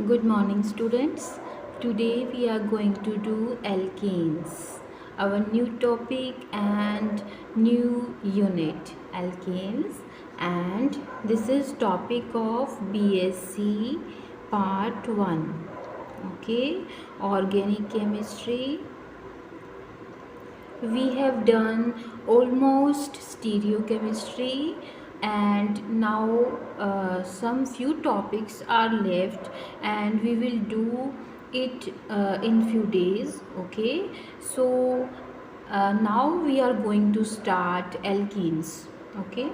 Good morning, students. Today we are going to do alkanes, our new topic and new unit, alkanes. And this is topic of BSc Part 1. Okay, organic chemistry. We have done almost stereochemistry, and now some few topics are left, and we will do it in few days. Okay, so now we are going to start alkenes. Okay,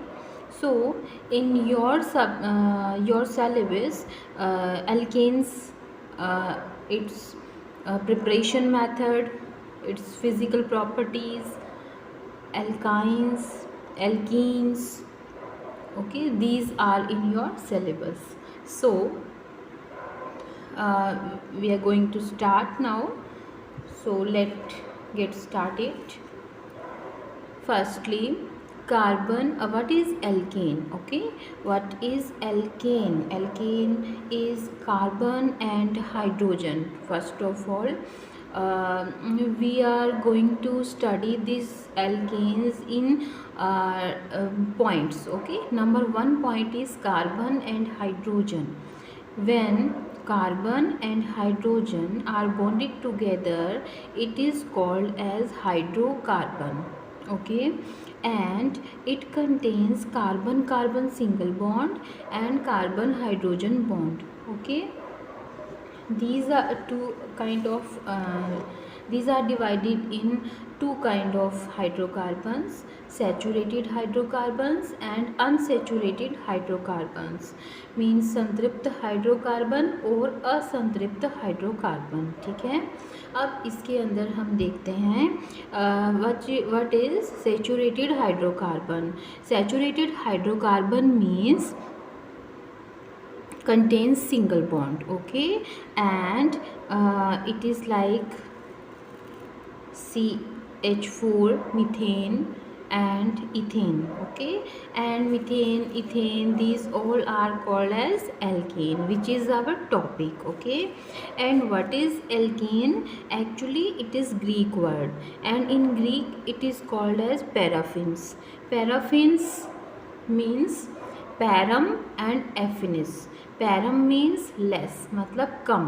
so in your syllabus, alkanes, its preparation method, its physical properties, alkynes, alkenes. Okay, these are in your syllabus. So we are going to start now. So let's get started. Firstly, carbon. What is alkane? Okay, what is alkane? Alkane is carbon and hydrogen. First of all, we are going to study these alkanes in points. Okay, number 1 point is carbon and hydrogen. When carbon and hydrogen are bonded together, it is called as hydrocarbon. Okay, and it contains carbon carbon single bond and carbon hydrogen bond. Okay, these are these are divided in two kind of hydrocarbons: saturated hydrocarbons and unsaturated hydrocarbons. Means संतृप्त hydrocarbon और असंतृप्त hydrocarbon. ठीक है, अब इसके अंदर हम देखते हैं what is saturated hydrocarbon. Saturated hydrocarbon means contains single bond. Okay, and it is like CH4, methane and ethane. Okay, and methane, ethane, these all are called as alkane, which is our topic. Okay, and what is alkane? Actually it is Greek word, and in Greek it is called as paraffins. Paraffins means param and affinis. Param means less, मतलब कम.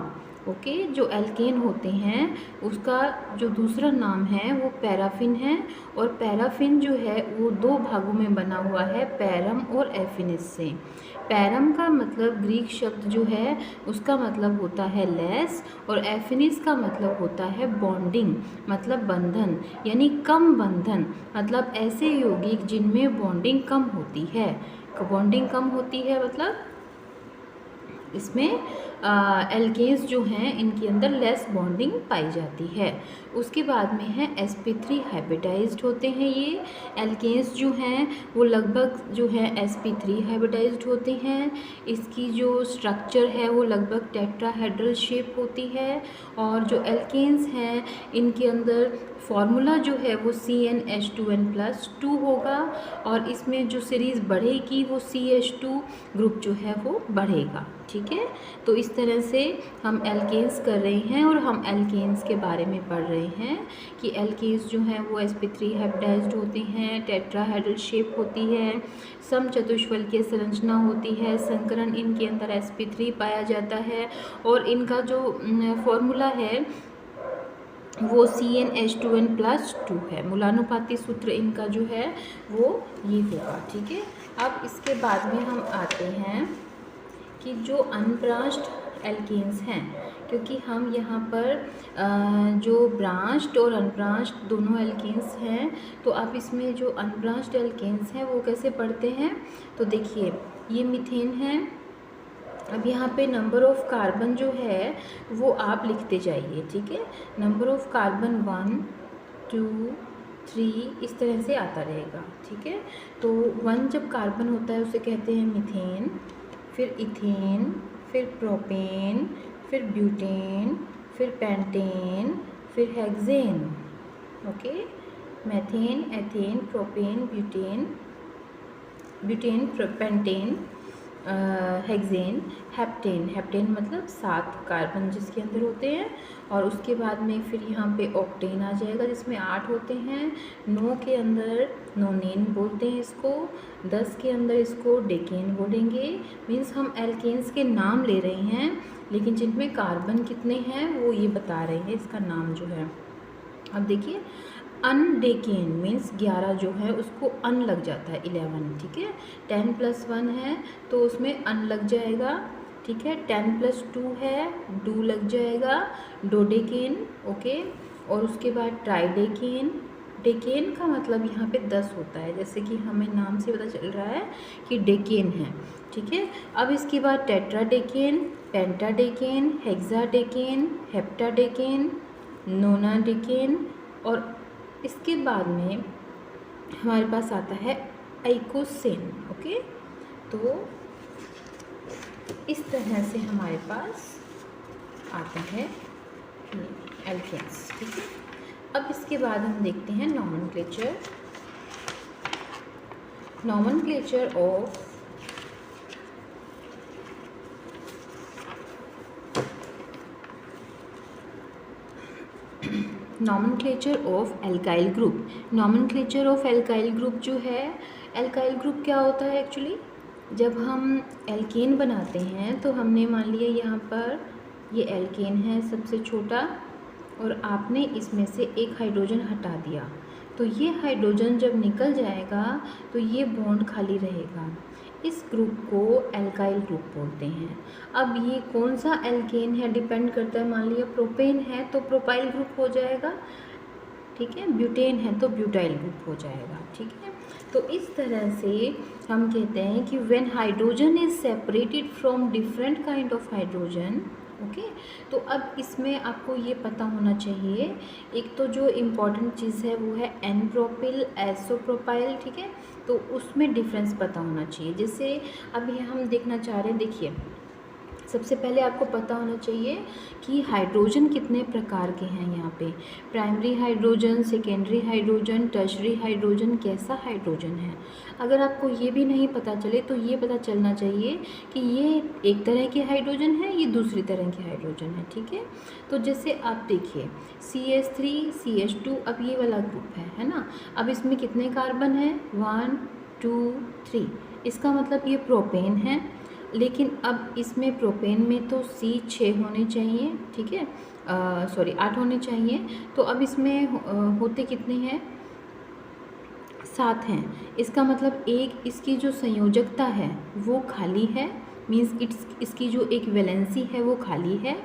Okay, जो alkene होते हैं उसका जो दूसरा नाम है वो पैराफिन है, और पैराफिन जो है वो दो भागों में बना हुआ है, पैरम और एफिनिस से. पैरम का मतलब ग्रीक शब्द जो है उसका मतलब होता है लेस, और एफिनिस का मतलब होता है बॉन्डिंग, मतलब बंधन, यानी कम बंधन, मतलब ऐसे यौगिक जिनमें बॉन्डिंग कम होती है. बॉन्डिंग कम होती है मतलब इसमें एल्केन्स जो हैं इनके अंदर लेस बॉन्डिंग पाई जाती है. उसके बाद में है sp3 हाइब्रिडाइज्ड होते हैं. ये एल्केन्स जो हैं वो लगभग जो है sp3 हाइब्रिडाइज्ड होते हैं. इसकी जो स्ट्रक्चर है वो लगभग टेट्राहेड्रल शेप होती है, और जो एल्केन्स हैं इनके अंदर फॉर्मूला जो है वो CnH2n+2 होगा, और इसमें जो सीरीज़ बढ़ेगी वो CH2 ग्रुप जो है वो बढ़ेगा. ठीक है, तो इस तरह से हम एल्केन्स कर रहे हैं, और हम एल्केन्स के बारे में पढ़ रहे हैं कि एल्केन्स जो हैं वो sp3 हाइब्रिडाइज्ड होते हैं, टेट्राहेड्रल शेप होती है, समचतुष्फलकीय संरचना होती है, संकरण इनके अंदर sp3 पाया जाता है, और इनका जो फॉर्मूला है वो CnH2n+2 है. मूलानुपाती सूत्र इनका जो है वो ये होगा. ठीक है, अब इसके बाद में हम आते हैं कि जो अनब्रांच्ड एल्केन्स हैं, क्योंकि हम यहाँ पर जो ब्रांच्ड और अनब्रांच्ड दोनों एल्केन्स हैं, तो आप इसमें जो अनब्रांच्ड एल्केन्स हैं वो कैसे पढ़ते हैं. तो देखिए, ये मीथेन है. अब यहाँ पे नंबर ऑफ़ कार्बन जो है वो आप लिखते जाइए. ठीक है, नंबर ऑफ़ कार्बन 1 2 3 इस तरह से आता रहेगा. ठीक है, तो 1 जब कार्बन होता है उसे कहते हैं मीथेन, फिर इथेन, फिर प्रोपेन, फिर ब्यूटेन, फिर पेंटेन, फिर hexane. Okay, methane, ethane, propane, butane, pentane, hexane, heptane, heptane मतलब 7 कार्बन जिसके अंदर होते हैं, और उसके बाद में फिर यहाँ पे ऑक्टेन आ जाएगा जिसमें 8 होते हैं। 9 के अंदर नोनेन बोलते हैं इसको, 10 के अंदर इसको डेकेन बोलेंगे। मीन्स हम एल्केन्स के नाम ले रहे हैं, लेकिन जिनमें कार्बन कितने हैं वो ये बता रहे हैं इसका नाम जो है। अब देखिए अनडेकेन मीन्स 11 जो है उसको अन लग जाता है 11, ठीक है। 10 + 1 है तो उसमें अन लग जाएगा, ठीक है। 10 + 2 है, डू लग जाएगा, डोडेकेन, ओके। और उसके बाद ट्राइडेकेन, डेकेन का मतलब यहाँ पे 10 होता है, जैसे कि हमें नाम से पता चल रहा है कि डेकेन है, ठीक है। अब इसके बाद टेट्राडेकेन, पेंटाडेकेन, हेक्साडेकेन, हेप्टाडेकेन, नोनाडेकेन, और इसके बाद में हमारे पास आता है आइकोसेन, ओके। तो इस तरह से हमारे पास आता है एल्केन्स, ठीक है। अब इसके बाद हम देखते हैं nomenclature, nomenclature of nomenclature of alkyl group. Nomenclature of alkyl group जो है, एल्काइल ग्रुप क्या होता है एक्चुअली, जब हम एल्केन बनाते हैं तो हमने मान लिया यहाँ पर ये एल्केन है सबसे छोटा, और आपने इसमें से एक हाइड्रोजन हटा दिया, तो ये हाइड्रोजन जब निकल जाएगा तो ये बॉन्ड खाली रहेगा। इस ग्रुप को एल्काइल ग्रुप बोलते हैं। अब ये कौन सा एल्केन है डिपेंड करता है, मान लिया प्रोपेन है तो प्रोपाइल ग्रुप हो जाएगा, ठीक है। ब्यूटेन है तो ब्यूटाइल ग्रुप हो जाएगा, ठीक है। तो इस तरह से हम कहते हैं कि when hydrogen is separated from different kind of hydrogen, okay. तो अब इसमें आपको ये पता होना चाहिए, एक तो जो इम्पॉर्टेंट चीज़ है वो है एन प्रोपिल एसोप्रोपाइल, ठीक है। तो उसमें डिफरेंस पता होना चाहिए। जैसे अभी हम देखना चाह रहे हैं, देखिए सबसे पहले आपको पता होना चाहिए कि हाइड्रोजन कितने प्रकार के हैं यहाँ पे, primary hydrogen, secondary hydrogen, tertiary hydrogen, कैसा हाइड्रोजन है। अगर आपको ये भी नहीं पता चले तो ये पता चलना चाहिए कि ये एक तरह के हाइड्रोजन है, ये दूसरी तरह के हाइड्रोजन है, ठीक है। तो जैसे आप देखिए CH3 CH2, अब ये वाला ग्रुप है ना। अब इसमें कितने कार्बन है, 1 2 3, इसका मतलब ये प्रोपेन है। लेकिन अब इसमें प्रोपेन में तो C6 होने चाहिए, ठीक है, सॉरी 8 होने चाहिए। तो अब इसमें होते कितने हैं, 7 हैं। इसका मतलब एक इसकी जो संयोजकता है वो खाली है, मीन्स इसकी जो एक वैलेंसी है वो खाली है।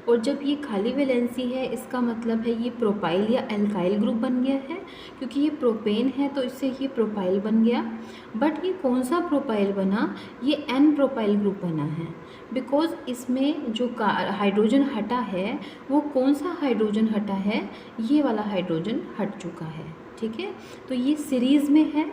और जब ये खाली वैलेंसी है इसका मतलब है ये प्रोपाइल या एल्काइल ग्रुप बन गया है, क्योंकि ये प्रोपेन है तो इससे ये प्रोपाइल बन गया। बट ये कौन सा प्रोपाइल बना, ये एन प्रोपाइल ग्रुप बना है, बिकॉज इसमें जो हाइड्रोजन हटा है वो कौन सा हाइड्रोजन हटा है, ये वाला हाइड्रोजन हट चुका है, ठीक है। तो ये सीरीज़ में है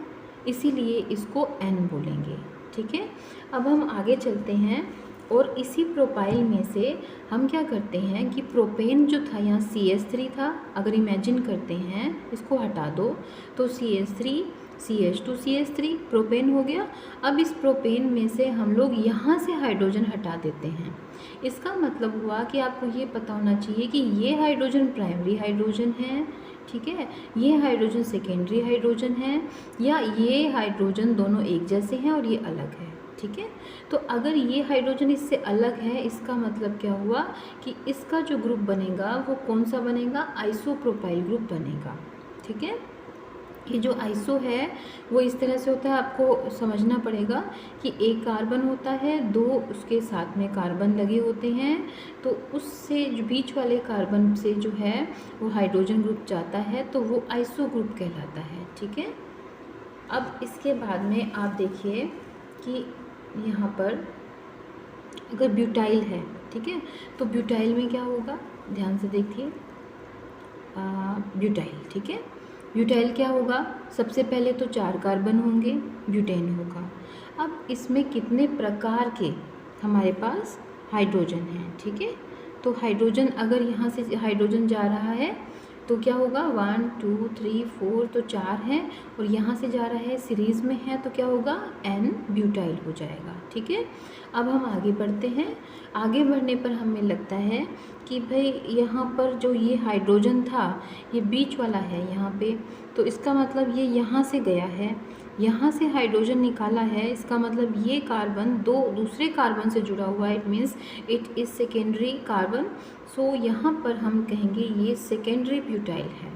इसीलिए इसको एन बोलेंगे, ठीक है। अब हम आगे चलते हैं, और इसी प्रोपाइल में से हम क्या करते हैं कि प्रोपेन जो था यहाँ CH3 था, अगर इमेजिन करते हैं इसको हटा दो तो CH3 CH2 CH3 प्रोपेन हो गया। अब इस प्रोपेन में से हम लोग यहाँ से हाइड्रोजन हटा देते हैं। इसका मतलब हुआ कि आपको ये पता होना चाहिए कि ये हाइड्रोजन प्राइमरी हाइड्रोजन है, ठीक है, ये हाइड्रोजन सेकेंडरी हाइड्रोजन है, या ये हाइड्रोजन दोनों एक जैसे हैं और ये अलग है, ठीक है। तो अगर ये हाइड्रोजन इससे अलग है इसका मतलब क्या हुआ कि इसका जो ग्रुप बनेगा वो कौन सा बनेगा, आइसोप्रोपाइल ग्रुप बनेगा, ठीक है। ये जो आइसो है वो इस तरह से होता है, आपको समझना पड़ेगा कि एक कार्बन होता है, 2 उसके साथ में कार्बन लगे होते हैं, तो उससे जो बीच वाले कार्बन से जो है वो हाइड्रोजन ग्रुप जाता है तो वो आइसो ग्रुप कहलाता है, ठीक है। अब इसके बाद में आप देखिए कि यहाँ पर अगर ब्यूटाइल है, ठीक है, तो ब्यूटाइल में क्या होगा, ध्यान से देखिए, ब्यूटाइल, ठीक है। ब्यूटाइल क्या होगा, सबसे पहले तो 4 कार्बन होंगे, ब्यूटेन होगा। अब इसमें कितने प्रकार के हमारे पास हाइड्रोजन हैं, ठीक है। तो हाइड्रोजन अगर यहाँ से हाइड्रोजन जा रहा है तो क्या होगा 1 2 3 4, तो 4 हैं और यहाँ से जा रहा है सीरीज़ में है, तो क्या होगा N ब्यूटाइल हो जाएगा। ठीक है, अब हम आगे बढ़ते हैं। आगे बढ़ने पर हमें लगता है कि भाई यहाँ पर जो ये हाइड्रोजन था ये बीच वाला है यहाँ पे, तो इसका मतलब ये यहाँ से गया है, यहाँ से हाइड्रोजन निकाला है, इसका मतलब ये कार्बन दो दूसरे कार्बन से जुड़ा हुआ है, it means it is secondary carbon. So यहाँ पर हम कहेंगे ये सेकेंडरी ब्यूटाइल है।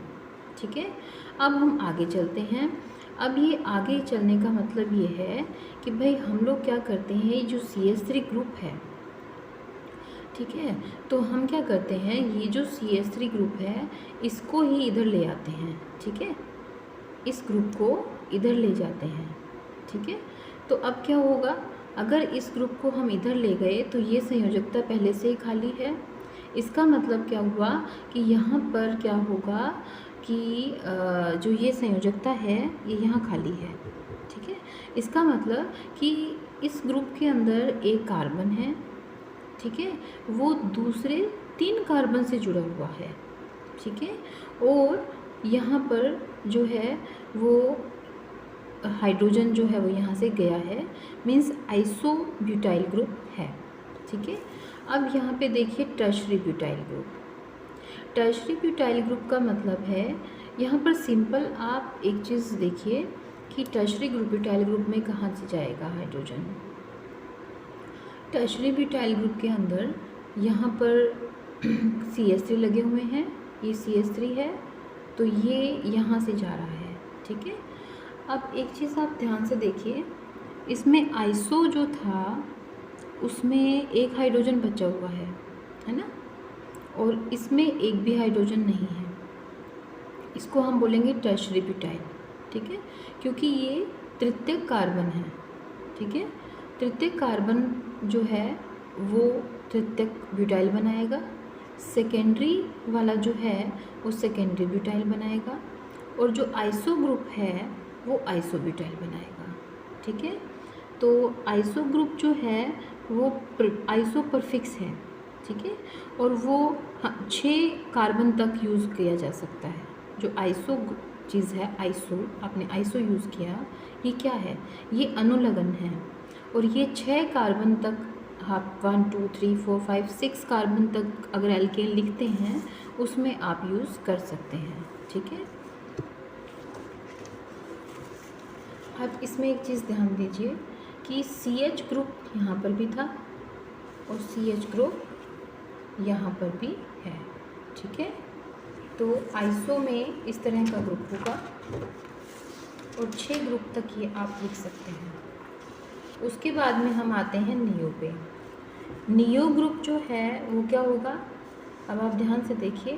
ठीक है, अब हम आगे चलते हैं। अब ये आगे चलने का मतलब ये है कि भाई हम लोग क्या करते हैं, ये जो CH3 ग्रुप है, ठीक है, तो हम क्या करते हैं, ये जो CH3 ग्रुप है इसको ही इधर ले आते हैं। ठीक है, इस ग्रुप को इधर ले जाते हैं। ठीक है, तो अब क्या होगा, अगर इस ग्रुप को हम इधर ले गए तो ये संयोजकता पहले से ही खाली है। इसका मतलब क्या हुआ कि यहाँ पर क्या होगा कि जो ये संयोजकता है ये यहाँ खाली है। ठीक है, इसका मतलब कि इस ग्रुप के अंदर एक कार्बन है, ठीक है, वो दूसरे 3 कार्बन से जुड़ा हुआ है। ठीक है, और यहाँ पर जो है वो हाइड्रोजन जो है वो यहाँ से गया है, मीन्स आइसोब्यूटाइल ग्रुप है। ठीक है, अब यहाँ पे देखिए tertiary butyl group. Tertiary butyl group का मतलब है, यहाँ पर सिंपल आप एक चीज़ देखिए कि टर्शरी ब्यूटाइल ग्रुप में कहाँ से जाएगा हाइड्रोजन। टर्शरी ब्यूटाइल ग्रुप के अंदर यहाँ पर CH3 लगे हुए हैं, ये CH3 है, तो ये यहाँ से जा रहा है। ठीक है, अब एक चीज़ आप ध्यान से देखिए, इसमें आइसो जो था उसमें एक हाइड्रोजन बचा हुआ है ना, और इसमें एक भी हाइड्रोजन नहीं है, इसको हम बोलेंगे टर्शरी ब्यूटाइल। ठीक है, क्योंकि ये तृतीयक कार्बन है। ठीक है, तृतीयक कार्बन जो है वो तृतीयक ब्यूटाइल बनाएगा, सेकेंडरी वाला जो है वो सेकेंडरी ब्यूटाइल बनाएगा, और जो आइसो ग्रुप है वो आइसो ब्यूटाइल बनाएगा। ठीक है, तो आइसो ग्रुप जो है वो आइसो परफिक्स है। ठीक है, और वो 6 कार्बन तक यूज़ किया जा सकता है। जो आइसो चीज़ है, आइसो, आपने आइसो यूज़ किया, ये क्या है, ये अनुलग्न है, और ये 6 कार्बन तक आप 1 2 3 4 5 6 कार्बन तक अगर एल्केन लिखते हैं उसमें आप यूज़ कर सकते हैं। ठीक है, अब इसमें एक चीज़ ध्यान दीजिए कि CH ग्रुप यहाँ पर भी था और CH ग्रुप यहाँ पर भी है। ठीक है, तो आइसो में इस तरह का ग्रुप होगा और 6 ग्रुप तक ये आप लिख सकते हैं। उसके बाद में हम आते हैं नियो पे। नियो ग्रुप जो है वो क्या होगा, अब आप ध्यान से देखिए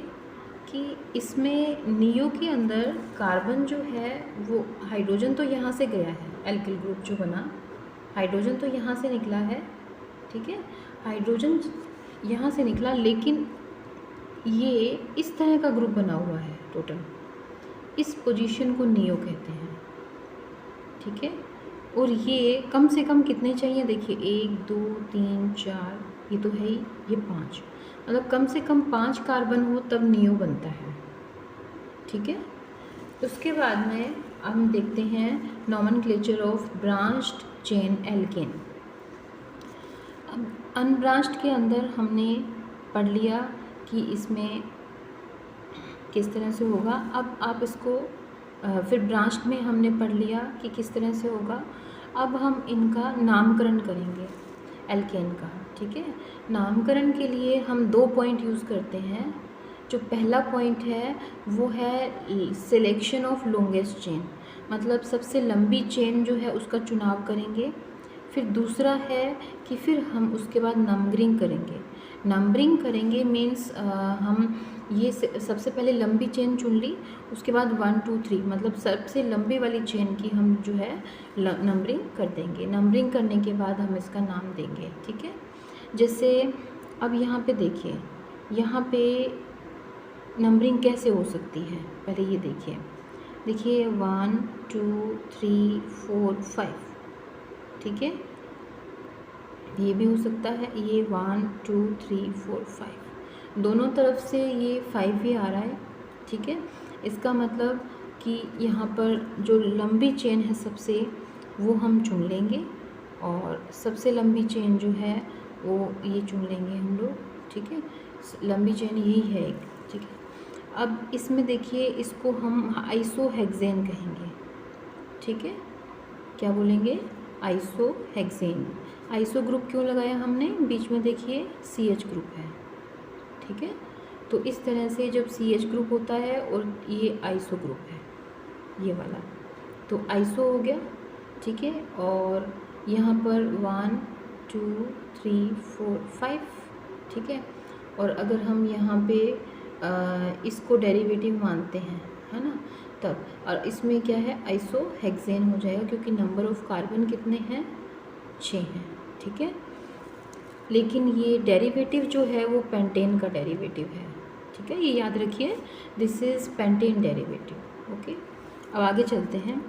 कि इसमें नियो के अंदर कार्बन जो है वो हाइड्रोजन तो यहाँ से गया है, एल्किल ग्रुप जो बना, हाइड्रोजन तो यहाँ से निकला है। ठीक है, हाइड्रोजन यहाँ से निकला, लेकिन ये इस तरह का ग्रुप बना हुआ है टोटल, इस पोजीशन को नियो कहते हैं। ठीक है, और ये कम से कम कितने चाहिए, देखिए 1 2 3 4, ये तो है ही, ये 5, मतलब कम से कम 5 कार्बन हो तब नियो बनता है। ठीक है, उसके बाद में हम देखते हैं nomenclature of branched chain alkane. अब अनब्रांच्ड के अंदर हमने पढ़ लिया कि इसमें किस तरह से होगा। अब आप इसको फिर ब्रांच्ड में हमने पढ़ लिया कि किस तरह से होगा। अब हम इनका नामकरण करेंगे एल्केन का। ठीक है, नामकरण के लिए हम 2 पॉइंट यूज़ करते हैं। जो पहला पॉइंट है वो है सिलेक्शन ऑफ लॉन्गेस्ट चेन, मतलब सबसे लंबी चेन जो है उसका चुनाव करेंगे। फिर दूसरा है कि फिर हम उसके बाद नंबरिंग करेंगे। नंबरिंग करेंगे मीन्स हम ये सबसे पहले लंबी चेन चुन ली, उसके बाद 1 2 3 मतलब सबसे लंबी वाली चेन की हम जो है नंबरिंग कर देंगे। नंबरिंग करने के बाद हम इसका नाम देंगे। ठीक है, जैसे अब यहाँ पे देखिए, यहाँ पे नंबरिंग कैसे हो सकती है, पहले ये देखिए 1 2 3 4 5। ठीक है, ये भी हो सकता है, ये 1 2 3 4 5, दोनों तरफ से ये 5 ही आ रहा है। ठीक है। इसका मतलब कि यहाँ पर जो लंबी चेन है सबसे, वो हम चुन लेंगे, और सबसे लंबी चेन जो है वो ये चुन लेंगे हम लोग, ठीक है। लंबी चेन यही है एक, ठीक है। अब इसमें देखिए, इसको हम आइसोहेक्सेन कहेंगे, ठीक है। क्या बोलेंगे? आइसोहेक्सेन। आइसो ग्रुप क्यों लगाया हमने? बीच में देखिए CH ग्रुप है, ठीक है। तो इस तरह से जब CH ग्रुप होता है और ये आइसो ग्रुप है, ये वाला, तो आइसो हो गया, ठीक है। और यहाँ पर 1 2 3 4 5, ठीक है। और अगर हम यहाँ पे इसको डेरिवेटिव मानते हैं, है ना, तब, और इसमें क्या है, आइसोहेक्सेन हो जाएगा, क्योंकि नंबर ऑफ कार्बन कितने हैं? 6 हैं, ठीक है। लेकिन ये डेरिवेटिव जो है वो पेंटेन का डेरिवेटिव है, ठीक है, ये याद रखिए, this is pentane derivative, okay. अब आगे चलते हैं।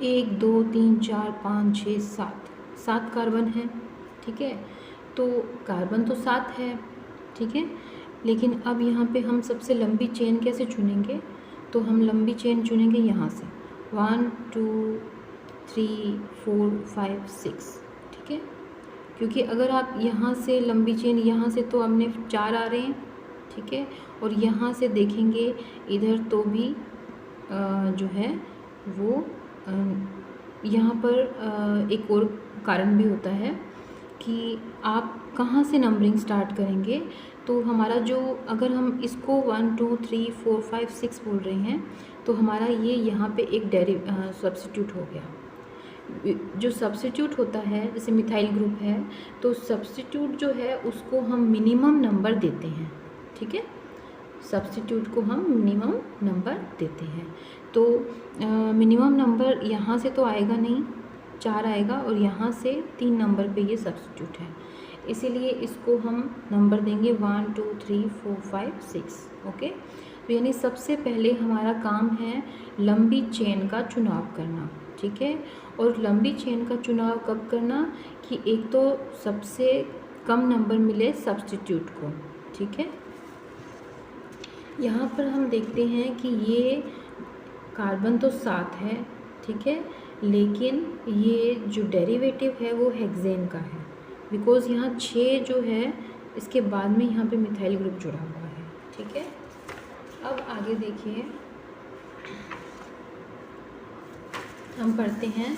1 2 3 4 5 6 7 कार्बन है, ठीक है। तो कार्बन तो 7 है, ठीक है। लेकिन अब यहाँ पे हम सबसे लंबी चेन कैसे चुनेंगे? तो हम लंबी चेन चुनेंगे यहाँ से, 1 2 3 4 5 6, ठीक है। क्योंकि अगर आप यहाँ से लंबी चेन, यहाँ से तो हमने 4 आ रहे हैं, ठीक है, और यहाँ से देखेंगे इधर तो भी जो है वो यहाँ पर एक और कारण भी होता है कि आप कहाँ से नंबरिंग स्टार्ट करेंगे। तो हमारा जो, अगर हम इसको 1 2 3 4 5 6 बोल रहे हैं, तो हमारा ये यहाँ पे एक सब्स्टिट्यूट हो गया। जो सब्स्टिट्यूट होता है, जैसे मिथाइल ग्रुप है, तो सब्स्टिट्यूट जो है उसको हम मिनिमम नंबर देते हैं, ठीक है। सब्स्टिट्यूट को हम मिनिमम नंबर देते हैं। तो मिनिमम नंबर यहाँ से तो आएगा नहीं, 4 आएगा, और यहाँ से 3 नंबर पे ये सब्स्टिट्यूट है, इसीलिए इसको हम नंबर देंगे 1 2 3 4 5 6, ओके। तो यानी सबसे पहले हमारा काम है लंबी चेन का चुनाव करना, ठीक है। और लंबी चेन का चुनाव कब करना? कि एक तो सबसे कम नंबर मिले सब्स्टिट्यूट को, ठीक है। यहाँ पर हम देखते हैं कि ये कार्बन तो 7 है, ठीक है, लेकिन ये जो डेरिवेटिव है वो हेक्सेन का है, बिकॉज़ यहाँ 6 जो है इसके बाद में यहाँ पे मिथाइल ग्रुप जुड़ा हुआ है, ठीक है। अब आगे देखिए, हम पढ़ते हैं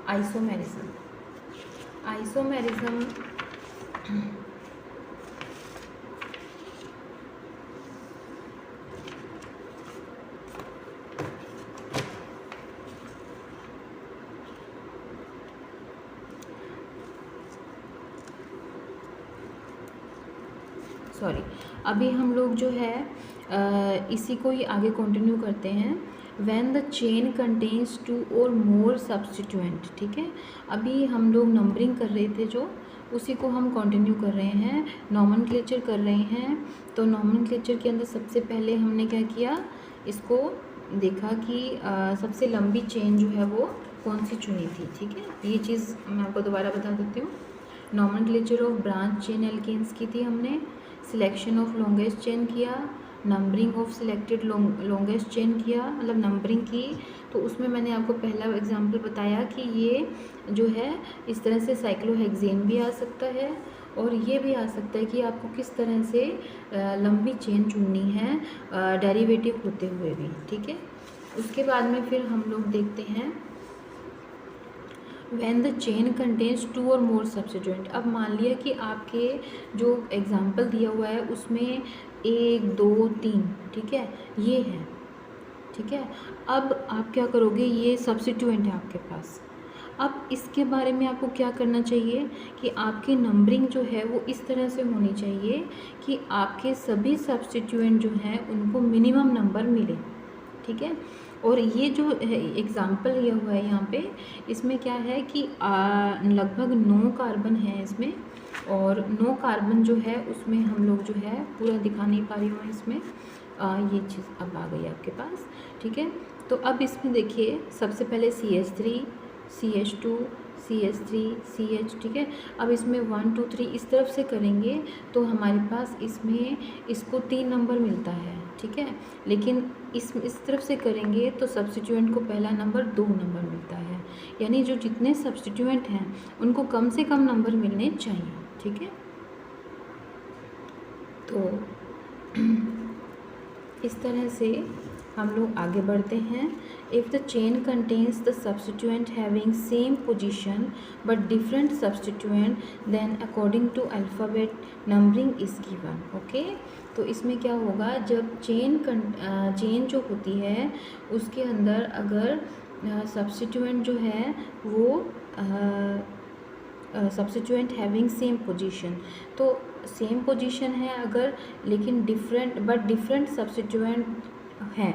आइसोमेरिज्म। आइसोमेरिज्म सॉरी, अभी हम लोग जो है इसी को ही आगे कंटिन्यू करते हैं। व्हेन द चेन कंटेन्स 2 और मोर सब्स्टिट्यूएंट, ठीक है। अभी हम लोग नंबरिंग कर रहे थे, जो उसी को हम कंटिन्यू कर रहे हैं, नॉमेनक्लेचर कर रहे हैं। तो नॉमेनक्लेचर के अंदर सबसे पहले हमने क्या किया, इसको देखा कि सबसे लंबी चेन जो है वो कौन सी चुनी थी, ठीक है। ये चीज़ मैं आपको दोबारा बता देती हूँ। Nomenclature of branch chain alkanes की थी हमने, सिलेक्शन ऑफ लॉन्गेस्ट चेन किया, numbering of selected longest chain किया, मतलब नंबरिंग की। तो उसमें मैंने आपको पहला एग्जांपल बताया कि ये जो है इस तरह से साइक्लोहेक्सेन भी आ सकता है, और ये भी आ सकता है कि आपको किस तरह से लंबी चेन चुननी है डेरिवेटिव होते हुए भी, ठीक है। उसके बाद में फिर हम लोग देखते हैं व्हेन द चेन कंटेन्स 2 और मोर सब्स्टिट्यूएंट। अब मान लिया कि आपके जो एग्जाम्पल दिया हुआ है उसमें 1 2 3, ठीक है, ये है, ठीक है। अब आप क्या करोगे, ये सब्स्टिट्यूएंट है आपके पास। अब इसके बारे में आपको क्या करना चाहिए कि आपकी नंबरिंग जो है वो इस तरह से होनी चाहिए कि आपके सभी सब्स्टिट्यूएंट जो हैं उनको मिनिमम नंबर मिले, ठीक है। और ये जो एग्ज़ाम्पल लिया हुआ है यहाँ पे, इसमें क्या है कि लगभग 9 कार्बन है इसमें, और 9 कार्बन जो है उसमें हम लोग जो है पूरा दिखा नहीं पा रही हूँ इसमें, ये चीज़ अब आ गई आपके पास, ठीक है। तो अब इसमें देखिए, सबसे पहले CH3 CH2 CH3 CH, ठीक है। अब इसमें 1 2 3 इस तरफ से करेंगे तो हमारे पास इसमें इसको 3 नंबर मिलता है, ठीक है। लेकिन इस तरफ से करेंगे तो सब्स्टिट्यूएंट को पहला नंबर 2 नंबर मिलता है, यानी जो जितने सब्स्टिट्यूएंट हैं उनको कम से कम नंबर मिलने चाहिए, ठीक है। तो इस तरह से हम लोग आगे बढ़ते हैं। If the chain contains the substituent having same position but different substituent then according to alphabet numbering is given, okay. तो इसमें क्या होगा, जब चेन जो होती है उसके अंदर अगर सब्स्टिट्यूएंट जो है वो सब्स्टिट्यूएंट हैविंग सेम पोजीशन, तो सेम पोजीशन है अगर, लेकिन डिफरेंट सब्स्टिट्यूएंट हैं,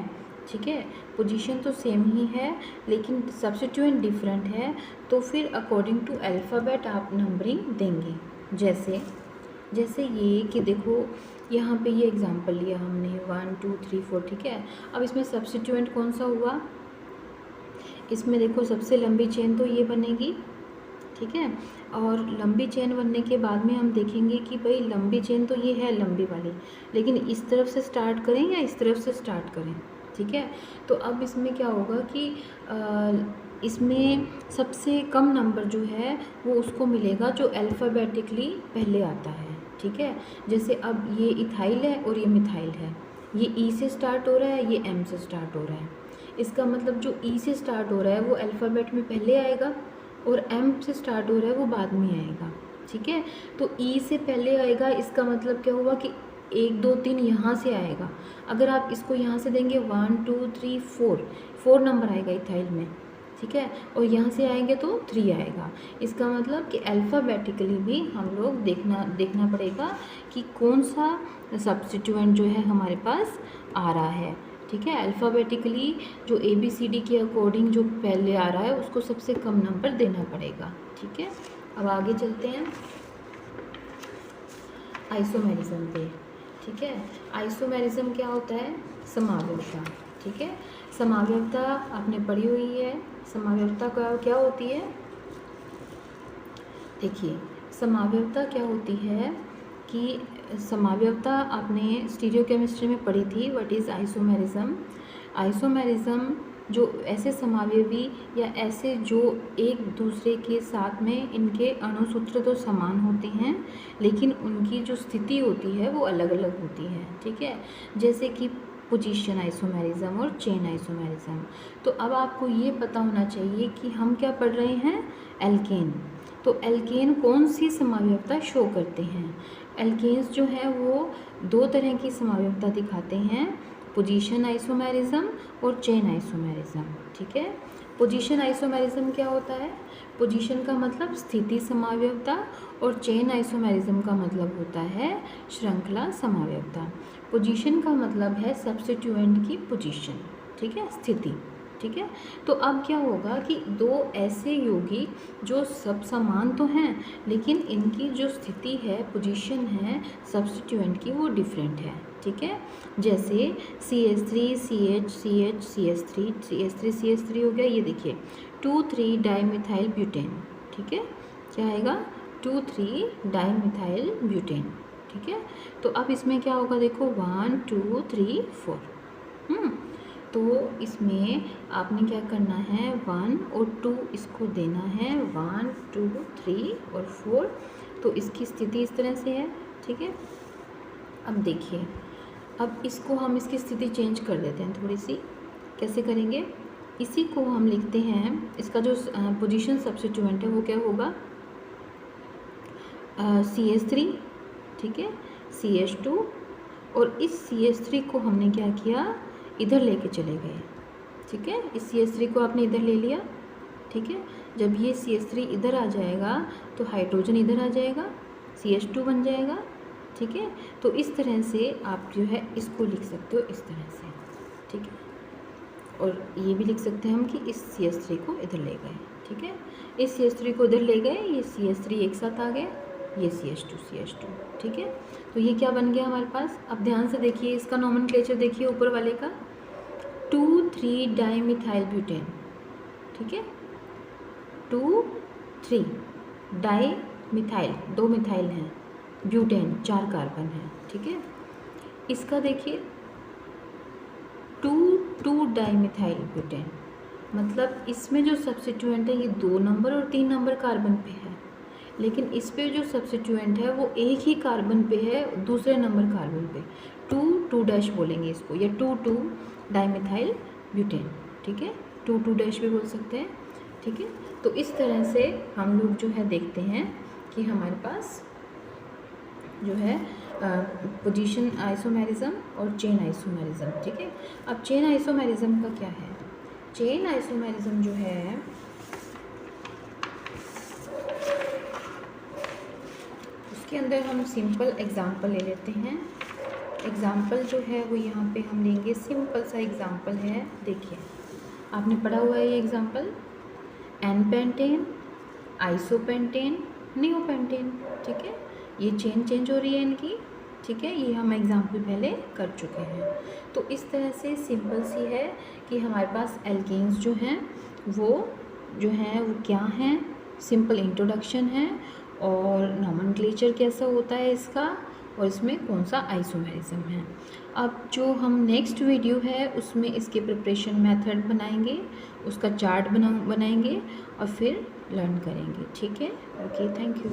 ठीक है। पोजीशन तो सेम ही है लेकिन सब्स्टिट्यूएंट डिफरेंट है, तो फिर अकॉर्डिंग टू अल्फ़ाबेट आप नंबरिंग देंगे। जैसे ये कि देखो यहाँ पे ये एग्जांपल लिया हमने 1 2 3 4, ठीक है। अब इसमें सब्स्टिट्यूएंट कौन सा हुआ, इसमें देखो सबसे लंबी चेन तो ये बनेगी, ठीक है। और लंबी चेन बनने के बाद में हम देखेंगे कि भाई लंबी चेन तो ये है लंबी वाली, लेकिन इस तरफ से स्टार्ट करें या इस तरफ से स्टार्ट करें, ठीक है। तो अब इसमें क्या होगा कि इसमें सबसे कम नंबर जो है वो उसको मिलेगा जो अल्फ़ाबेटिकली पहले आता है, ठीक है। जैसे अब ये इथाइल है और ये मिथाइल है, ये ई से स्टार्ट हो रहा है, ये एम से स्टार्ट हो रहा है। इसका मतलब जो ई से स्टार्ट हो रहा है वो अल्फ़ाबेट में पहले आएगा और एम से स्टार्ट हो रहा है वो बाद में आएगा, ठीक है। तो ई से पहले आएगा, इसका मतलब क्या हुआ कि 1 2 3 यहाँ से आएगा। अगर आप इसको यहाँ से देंगे 1 2 3 4 नंबर आएगा इथाइल में, ठीक है। और यहाँ से आएंगे तो 3 आएगा। इसका मतलब कि अल्फ़ाबेटिकली भी हम लोग देखना पड़ेगा कि कौन सा सब्स्टिट्यूएंट जो है हमारे पास आ रहा है, ठीक है। अल्फ़ाबेटिकली जो ABCD के अकॉर्डिंग जो पहले आ रहा है उसको सबसे कम नंबर देना पड़ेगा, ठीक है। अब आगे चलते हैं आइसोमेरिज्म पे, ठीक है। आइसोमेरिज्म क्या होता है, समाव्यवता, ठीक है। समाव्यवता आपने पढ़ी हुई है। समाव्यवता क्या होती है, देखिए समाव्यवता क्या होती है कि समाव्यवता आपने स्टीरियोकेमिस्ट्री में पढ़ी थी, व्हाट इज़ आइसोमेरिज्म। आइसोमेरिज्म जो ऐसे समावयवी या ऐसे जो एक दूसरे के साथ में इनके अणुसूत्र तो समान होते हैं लेकिन उनकी जो स्थिति होती है वो अलग अलग होती है, ठीक है। जैसे कि पोजीशन आइसोमेरिज्म और चेन आइसोमेरिज्म। तो अब आपको ये पता होना चाहिए कि हम क्या पढ़ रहे हैं, एल्केन। तो एल्केन कौन सी समाव्यवता शो करते हैं। एल्केन्स जो है वो 2 तरह की समाव्यवता दिखाते हैं, पोजीशन आइसोमेरिज्म और चेन आइसोमेरिज्म, ठीक है। पोजीशन आइसोमेरिज्म क्या होता है, पोजीशन का मतलब स्थिति समाव्यवता और चेन आइसोमेरिज्म का मतलब होता है श्रृंखला समाव्यवता। पोजीशन का मतलब है सब्स्टिट्यूएंट की पोजीशन, ठीक है, स्थिति, ठीक है। तो अब क्या होगा कि 2 ऐसे यौगिक जो सब समान तो हैं लेकिन इनकी जो स्थिति है, पोजीशन है सब्स्टिट्यूएंट की, वो डिफरेंट है, ठीक है। जैसे CH3 CH CH CH3 CH3 CH3 हो गया, ये देखिए 2,3 डाइमिथाइल ब्यूटेन, ठीक है। क्या आएगा, 2,3 डाइमिथाइल ब्यूटेन, ठीक है। तो अब इसमें क्या होगा, देखो 1 2 3 4। तो इसमें आपने क्या करना है, 1 और 2 इसको देना है, 1 2 3 और 4। तो इसकी स्थिति इस तरह से है, ठीक है। अब देखिए, अब इसको हम इसकी स्थिति चेंज कर देते हैं थोड़ी सी। कैसे करेंगे, इसी को हम लिखते हैं, इसका जो पोजीशन सब्स्टिट्यूएंट है वो क्या होगा, CH3, ठीक है, CH2। और इस CH3 को हमने क्या किया, इधर लेके चले गए, ठीक है। इस CH3 को आपने इधर ले लिया, ठीक है। जब ये CH3 इधर आ जाएगा तो हाइड्रोजन इधर आ जाएगा, CH2 बन जाएगा, ठीक है। तो इस तरह से आप जो है इसको लिख सकते हो इस तरह से, ठीक है। और ये भी लिख सकते हैं हम कि इस CH3 को इधर ले गए, ठीक है। इस CH3 को इधर ले गए, ये CH3 एक साथ आ गए, ये CH2, ठीक है। तो ये क्या बन गया हमारे पास। अब ध्यान से देखिए, इसका नॉमेनक्लेचर देखिए ऊपर वाले का, 2,3 डाइमिथाइल ब्यूटेन, ठीक है, 2 3 डाई मिथाइल, 2 मिथाइल हैं, ब्यूटेन 4 कार्बन है, ठीक है। इसका देखिए 2 डाई मिथाइल ब्यूटेन, मतलब इसमें जो सब्स्टिट्यूएंट है ये 2 नंबर और 3 नंबर कार्बन पे है, लेकिन इस पे जो सब्स्टिट्यूएंट है वो एक ही कार्बन पे है, दूसरे नंबर कार्बन पे। 2 डैश बोलेंगे इसको, या 2 डाईमिथाइल ब्यूटेन, ठीक है। 2 डैश भी बोल सकते हैं, ठीक है। तो इस तरह से हम लोग जो है देखते हैं कि हमारे पास जो है पोजीशन आइसोमेरिज्म और चेन आइसोमेरिज्म, ठीक है। अब चेन आइसोमेरिज्म का क्या है? चेन आइसोमेरिज्म जो है उसके अंदर हम सिंपल एग्जांपल ले लेते हैं। एग्जांपल जो है वो यहाँ पे हम लेंगे, सिंपल सा एग्जांपल है, देखिए आपने पढ़ा हुआ है ये example, n pentane, isopentane, neopentane, ठीक है। ये चेन चेंज हो रही है इनकी, ठीक है, ये हम एग्जाम्पल पहले कर चुके हैं। तो इस तरह से सिंपल सी है कि हमारे पास एल्केन्स जो हैं वो क्या हैं, सिंपल इंट्रोडक्शन है और नॉमेनक्लेचर कैसा होता है इसका, और इसमें कौन सा आइसोमेरिज्म है। अब जो हम नेक्स्ट वीडियो है उसमें इसके प्रिपरेशन मेथड बनाएंगे, उसका चार्ट बनाएंगे और फिर लर्न करेंगे, ठीक है। Okay, thank you.